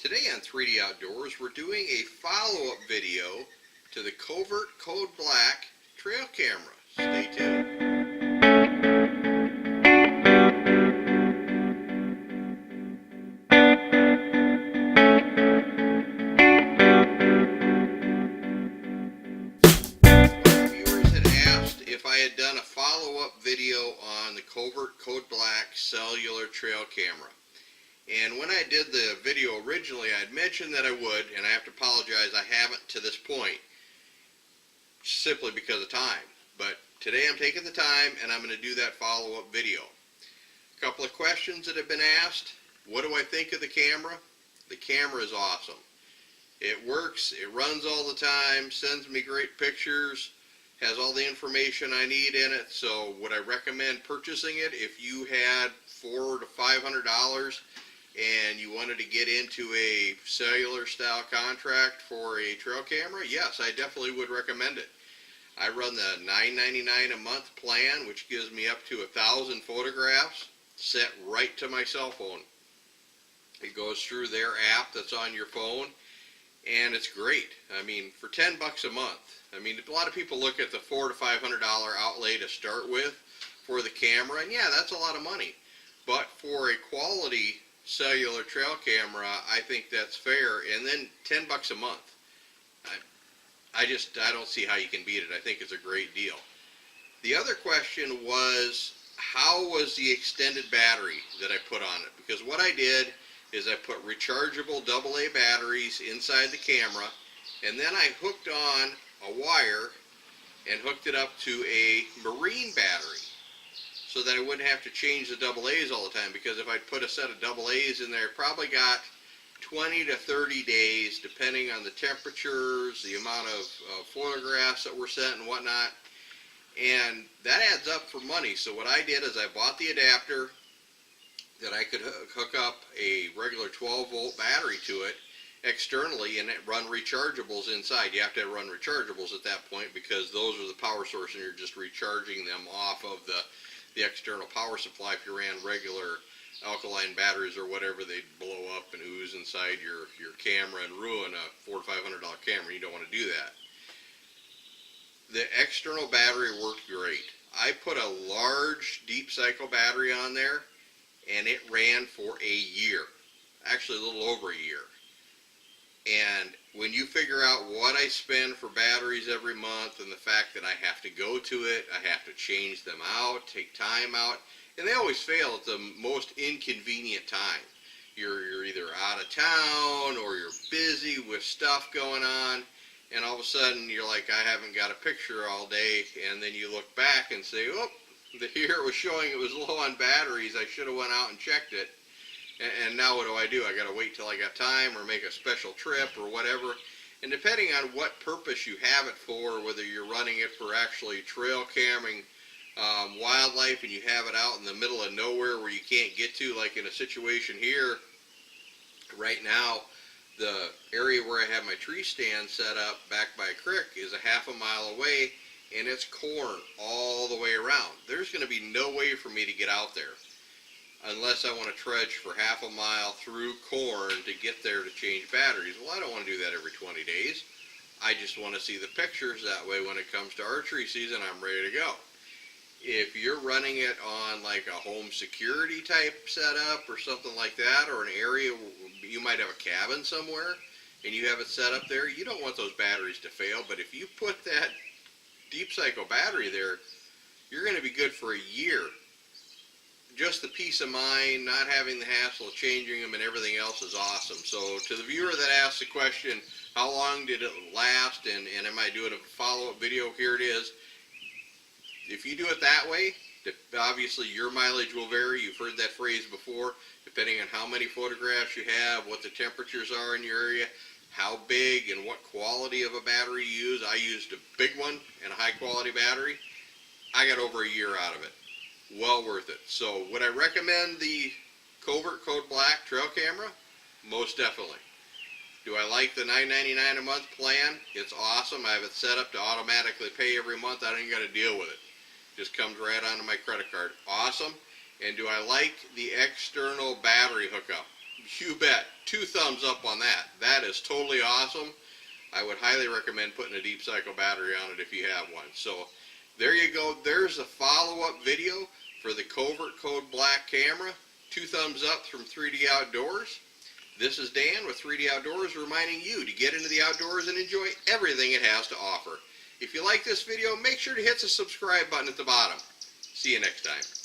Today on 3D Outdoors, we're doing a follow-up video to the Covert Code Black trail camera. Stay tuned. Viewers had asked if I had done a follow-up video on the Covert Code Black cellular trail camera. And when I did the video originally, I had mentioned that I would, and I have to apologize, I haven't to this point, simply because of time. But today I'm taking the time, and I'm going to do that follow-up video. A couple of questions that have been asked. What do I think of the camera? The camera is awesome. It works, it runs all the time, sends me great pictures, has all the information I need in it. So would I recommend purchasing it if you had $400 to $500 and you wanted to get into a cellular style contract for a trail camera? Yes, I definitely would recommend it. I run the $9.99 a month plan, which gives me up to 1,000 photographs set right to my cell phone. It goes through their app that's on your phone, and it's great. I mean, for 10 bucks a month. I mean, a lot of people look at the $400 to $500 outlay to start with for the camera, and yeah, that's a lot of money. But for a quality cellular trail camera, I think that's fair. And then 10 bucks a month. I don't see how you can beat it. I think it's a great deal. The other question was, how was the extended battery that I put on it? Because what I did is I put rechargeable AA batteries inside the camera, and then I hooked on a wire and hooked it up to a marine battery, so that I wouldn't have to change the AA's all the time, because if I'd put a set of AA's in there, probably got 20 to 30 days, depending on the temperatures, the amount of photographs that were sent and whatnot, and that adds up for money. So what I did is I bought the adapter that I could hook up a regular 12-volt battery to it externally and run rechargeables inside. You have to run rechargeables at that point, because those are the power source and you're just recharging them off of the external power supply. If you ran regular alkaline batteries or whatever, they'd blow up and ooze inside your camera and ruin a $400 to $500 camera. You don't want to do that. The external battery worked great. I put a large deep cycle battery on there, and it ran for a year, actually a little over a year. And when you figure out what I spend for batteries every month, and the fact that I have to go to it, I have to change them out, take time out, and they always fail at the most inconvenient time. You're either out of town or you're busy with stuff going on, and all of a sudden you're like, I haven't got a picture all day, and then you look back and say, oh, here it was showing it was low on batteries. I should have went out and checked it. And now what do? I got to wait till I got time or make a special trip or whatever. And depending on what purpose you have it for, whether you're running it for actually trail camming wildlife and you have it out in the middle of nowhere where you can't get to, like in a situation here right now, the area where I have my tree stand set up back by a creek is a half a mile away, and it's corn all the way around. There's going to be no way for me to get out there unless I want to trudge for half a mile through corn to get there to change batteries. Well, I don't want to do that every 20 days. I just want to see the pictures. That way when it comes to archery season, I'm ready to go. If you're running it on like a home security type setup or something like that, or an area, you might have a cabin somewhere and you have it set up there, you don't want those batteries to fail. But if you put that deep cycle battery there, you're going to be good for a year. Just the peace of mind, not having the hassle of changing them and everything else is awesome. So to the viewer that asked the question, how long did it last, and am I doing a follow-up video, here it is. If you do it that way, obviously your mileage will vary. You've heard that phrase before, depending on how many photographs you have, what the temperatures are in your area, how big and what quality of a battery you use. I used a big one and a high-quality battery. I got over a year out of it. Well worth it. So would I recommend the Covert Code Black trail camera? Most definitely. Do I like the $9.99 a month plan? It's awesome. I have it set up to automatically pay every month. I don't even got to deal with it. Just comes right onto my credit card. Awesome. And do I like the external battery hookup? You bet. 2 thumbs up on that. That is totally awesome. I would highly recommend putting a deep cycle battery on it if you have one. So there you go. There's a follow-up video for the Covert Code Black camera. 2 thumbs up from 3D Outdoors. This is Dan with 3D Outdoors reminding you to get into the outdoors and enjoy everything it has to offer. If you like this video, make sure to hit the subscribe button at the bottom. See you next time.